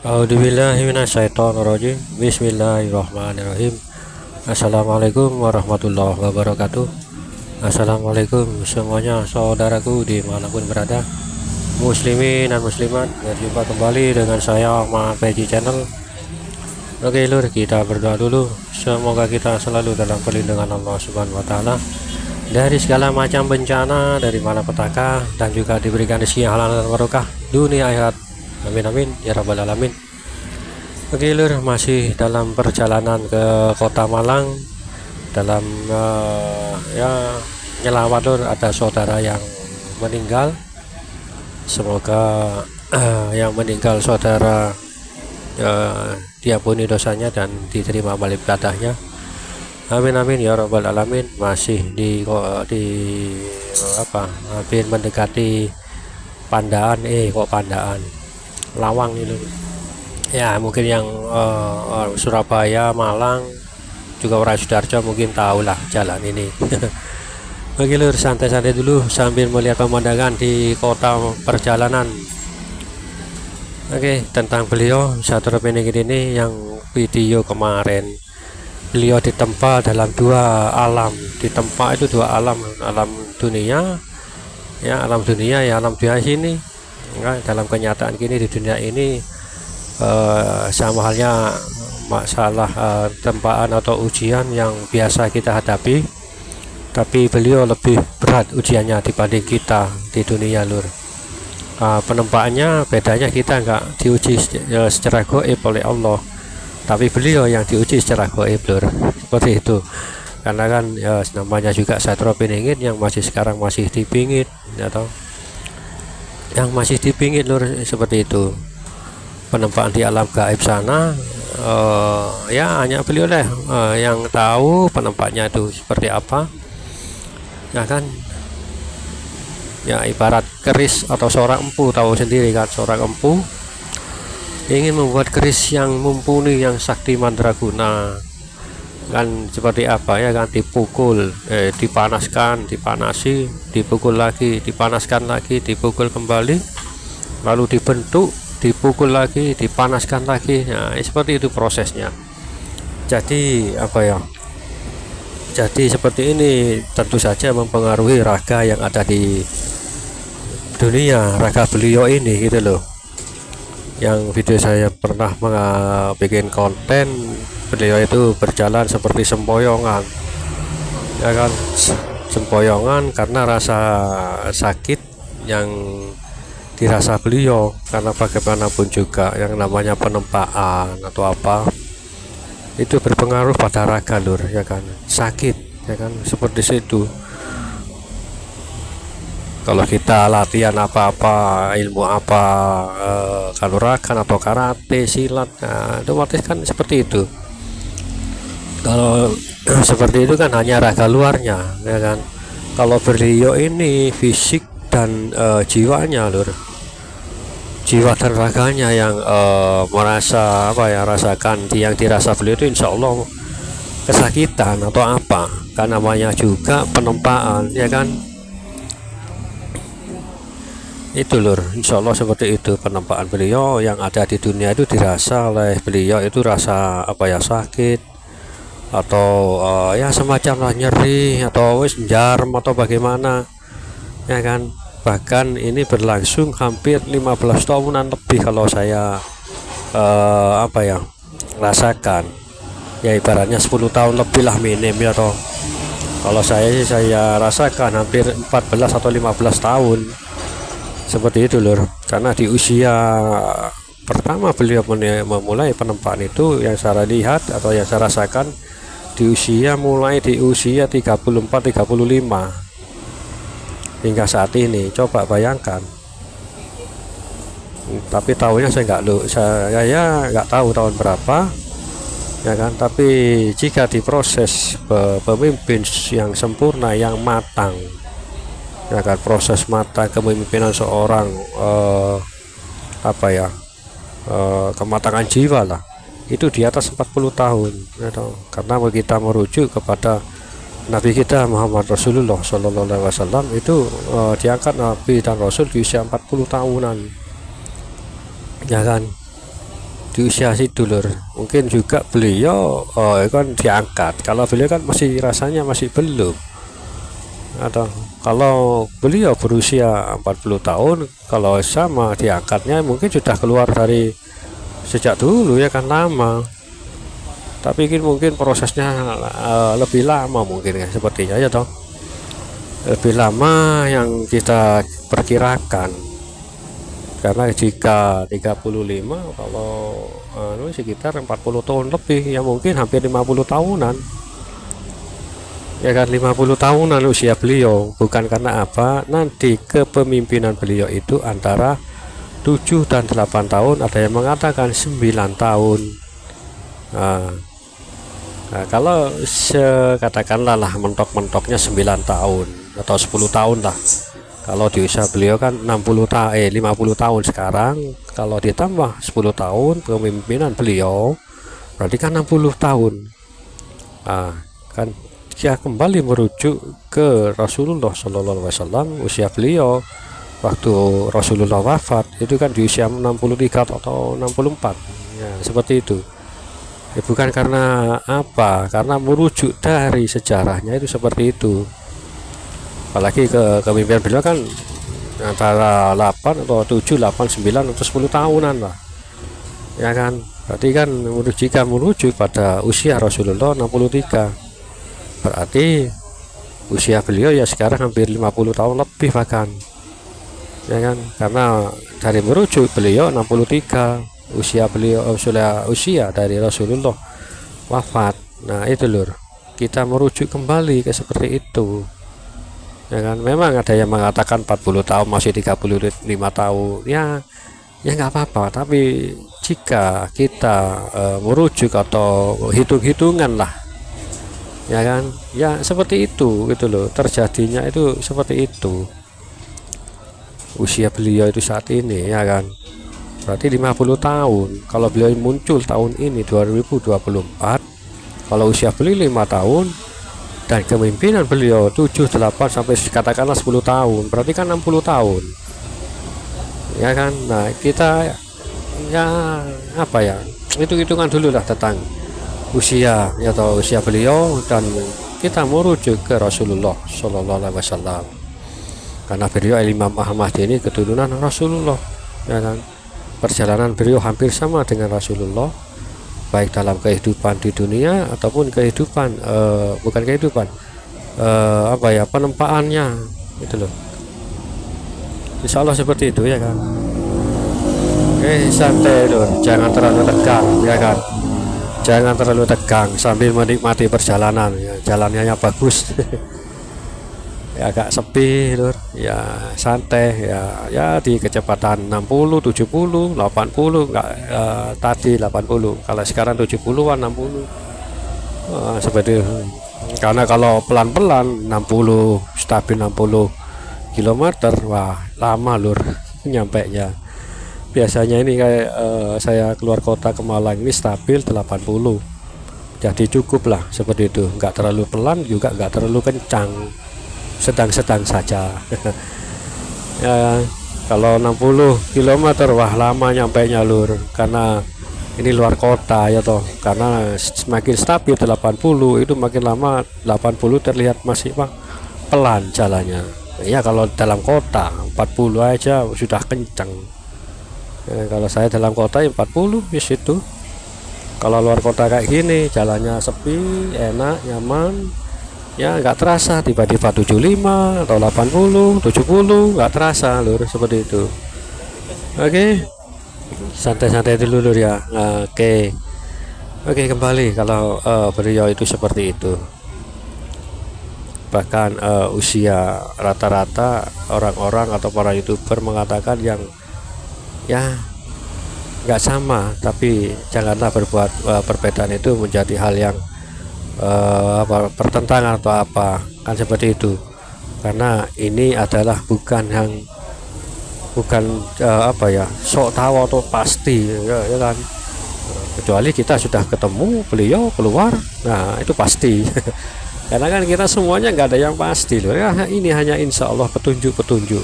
A'udzubillahiminasyaitonirrajim. Bismillahirrahmanirrahim. Assalamualaikum warahmatullahi wabarakatuh. Assalamualaikum semuanya saudaraku dimanapun berada, muslimin dan muslimat. Berjumpa kembali dengan saya Ahmad Peji Channel. Oke lur, kita berdoa dulu. Semoga kita selalu dalam perlindungan Allah Subhanahu wa taala dari segala macam bencana, dari malapetaka, dan juga diberikan rezeki halal dan barokah dunia akhirat. Amin amin ya rabbal alamin. Oke lur, masih dalam perjalanan ke kota Malang dalam nyelawat lur. Ada saudara yang meninggal. Semoga yang meninggal saudara diampuni dosanya dan diterima amal ibadahnya. Amin amin ya rabbal alamin. Masih di hampir mendekati Pandaan, Lawang ini ya, mungkin yang Surabaya, Malang, juga orang Sidoarjo mungkin tahulah jalan ini. Oke lur, santai-santai dulu sambil melihat pemandangan di kota perjalanan. Oke, tentang beliau Satrio Piningit ini, yang video kemarin beliau ditempa dalam dua alam. Ditempa itu dua alam, alam dunia ya, alam dunia sini. Nah, dalam kenyataan kini di dunia ini sama halnya masalah tempaan atau ujian yang biasa kita hadapi, tapi beliau lebih berat ujiannya dibanding kita di dunia lur. Penempaannya bedanya, kita nggak diuji secara gaib oleh Allah, tapi beliau yang diuji secara gaib lur, seperti itu. Karena kan namanya juga Satrio Piningit yang sekarang masih dipingit atau yang masih dipingit lur, seperti itu. Penempaan di alam gaib sana ya hanya beliau lah yang tahu penempaannya itu seperti apa, ya kan. Ya ibarat keris atau seorang empu, tahu sendiri kan, seorang empu ingin membuat keris yang mumpuni, yang sakti mandraguna kan, seperti apa ya kan, dipukul, dipanasi, dipukul lagi, dipanaskan lagi, dipukul kembali, lalu dibentuk, dipukul lagi, dipanaskan lagi. Nah, seperti itu prosesnya. Jadi jadi seperti ini tentu saja mempengaruhi raga yang ada di dunia, raga beliau ini gitu loh. Yang video saya pernah bikin konten, beliau itu berjalan seperti sempoyongan, ya kan, sempoyongan karena rasa sakit yang dirasa beliau. Karena bagaimanapun juga yang namanya penempaan atau apa itu berpengaruh pada raga lur, ya kan, sakit, ya kan, seperti itu. Kalau kita latihan apa-apa, ilmu apa, kanuragan atau karate, silat, nah, otomatis kan seperti itu. Kalau seperti itu kan hanya raga luarnya, ya kan. Kalau beliau ini fisik dan jiwanya lur, jiwa dan raganya yang merasa rasakan, yang dirasa beliau itu insya Allah kesakitan atau apa, kan namanya juga penempaan, ya kan. Itu lur, insya Allah seperti itu penempaan beliau yang ada di dunia itu dirasa oleh beliau itu rasa sakit atau ya semacam nyeri atau wis jarum atau bagaimana, ya kan. Bahkan ini berlangsung hampir 15 tahunan lebih kalau saya rasakan, ya ibaratnya 10 tahun lebih lah minim ya toh. Kalau saya rasakan hampir 14 atau 15 tahun seperti itu lur. Karena di usia pertama beliau memulai penempaan itu, yang saya lihat atau yang saya rasakan mulai di usia 34-35 hingga saat ini. Coba bayangkan. Tapi tahunnya saya nggak tahu tahun berapa, ya kan. Tapi jika diproses pemimpin yang sempurna, yang matang, ya kan, proses matang kepemimpinan seorang kematangan jiwa lah, itu di atas 40 tahun, ya toh. Karena kita merujuk kepada Nabi kita Muhammad Rasulullah Shallallahu Alaihi Wasallam itu diangkat Nabi dan Rasul di usia 40 tahunan, ya kan. di usia situ lur. Mungkin juga beliau kan diangkat, kalau beliau kan masih rasanya masih belum, atau kalau beliau berusia 40 tahun, kalau sama diangkatnya mungkin sudah keluar dari sejak dulu ya kan, lama. Tapi mungkin prosesnya lebih lama mungkin ya, sepertinya ya toh, lebih lama yang kita perkirakan. Karena jika 35, kalau sekitar 40 tahun lebih, ya mungkin hampir 50 tahunan ya kan, 50 tahunan usia beliau. Bukan karena apa, nanti kepemimpinan beliau itu antara 7 dan 8 tahun, ada yang mengatakan 9 tahun. Nah, kalau katakanlah lah mentok-mentoknya 9 tahun atau 10 tahun lah. Kalau di usia beliau kan 50 tahun sekarang, kalau ditambah 10 tahun kepemimpinan beliau, berarti kan 60 tahun. Kan dia kembali merujuk ke Rasulullah Shallallahu Alaihi Wasallam. Usia beliau waktu Rasulullah wafat itu kan di usia 63 atau 64 ya, seperti itu. Bukan karena apa, karena merujuk dari sejarahnya itu seperti itu. Apalagi kepemimpinan beliau kan antara 8 atau 7, 8, 9 atau 10 tahunan lah ya kan. Berarti kan jika merujuk pada usia Rasulullah 63, berarti usia beliau ya sekarang hampir 50 tahun lebih bahkan ya kan, karena dari merujuk beliau 63, usia beliau usia dari Rasulullah wafat. Nah itu lur, kita merujuk kembali ke seperti itu ya kan. Memang ada yang mengatakan 40 tahun masih 35 tahun ya nggak apa-apa, tapi jika kita merujuk atau hitung-hitungan lah ya kan, ya seperti itu gitu loh, terjadinya itu seperti itu usia beliau itu saat ini ya kan. Berarti 50 tahun kalau beliau muncul tahun ini 2024, kalau usia beliau 5 tahun dan kepemimpinan beliau 7, 8 sampai katakanlah 10 tahun, berarti kan 60 tahun ya kan. Nah kita ya apa ya, hitung-hitungan dulu lah tentang usia ya, atau usia beliau, dan kita merujuk ke Rasulullah Shallallahu Alaihi Wasallam, karena beliau Imam Ahmad ini keturunan Rasulullah ya kan. Perjalanan beliau hampir sama dengan Rasulullah, baik dalam kehidupan di dunia ataupun kehidupan bukan kehidupan apa ya, penempaannya itu loh. Insya Allah seperti itu ya kan. Santai lur, jangan terlalu tegang ya kan, jangan terlalu tegang sambil menikmati perjalanan ya, jalannya yang bagus. Ya agak sepi lur ya, santai ya di kecepatan 60, 70, 80 enggak, tadi 80, kalau sekarang 70-an 60 seperti itu. Karena kalau pelan-pelan 60 stabil 60 km, wah lama lur nyampe nya. Biasanya ini kayak saya keluar kota ke Malang ini stabil 80, jadi cukup lah seperti itu, enggak terlalu pelan juga enggak terlalu kencang, sedang-sedang saja. Ya, kalau 60 km wah lama nyampe nya lur, karena ini luar kota ya toh. Karena semakin stabil 80 itu makin lama 80 terlihat masih pelan jalannya ya. Kalau dalam kota 40 aja sudah kencang ya, kalau saya dalam kota 40 di situ. Kalau luar kota kayak gini jalannya sepi, enak, nyaman ya, nggak terasa tiba-tiba 75 atau 80, 70 nggak terasa lur, seperti itu. Oke, santai-santai dulu lur ya. Oke, kembali kalau beliau itu seperti itu. Bahkan usia rata-rata orang-orang atau para YouTuber mengatakan yang ya nggak sama, tapi janganlah berbuat perbedaan itu menjadi hal yang pertentangan atau apa, kan seperti itu. Karena ini adalah bukan apa ya, sok tahu atau pasti ya kan, kecuali kita sudah ketemu beliau keluar, nah itu pasti. Karena kan kita semuanya nggak ada yang pasti loh ya, ini hanya insya Allah petunjuk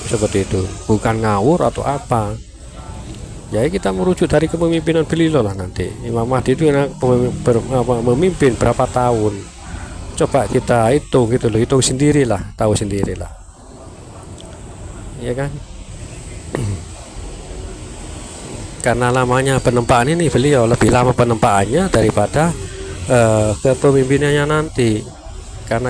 seperti itu, bukan ngawur atau apa Ya kita merujuk dari kepemimpinan beliau lah nanti. Imam Mahdi itu memimpin berapa tahun. Coba kita hitung gitu loh, hitung sendirilah, tahu sendirilah. Ya kan? Karena lamanya penempaan ini beliau lebih lama penempaannya daripada kepemimpinannya nanti. Karena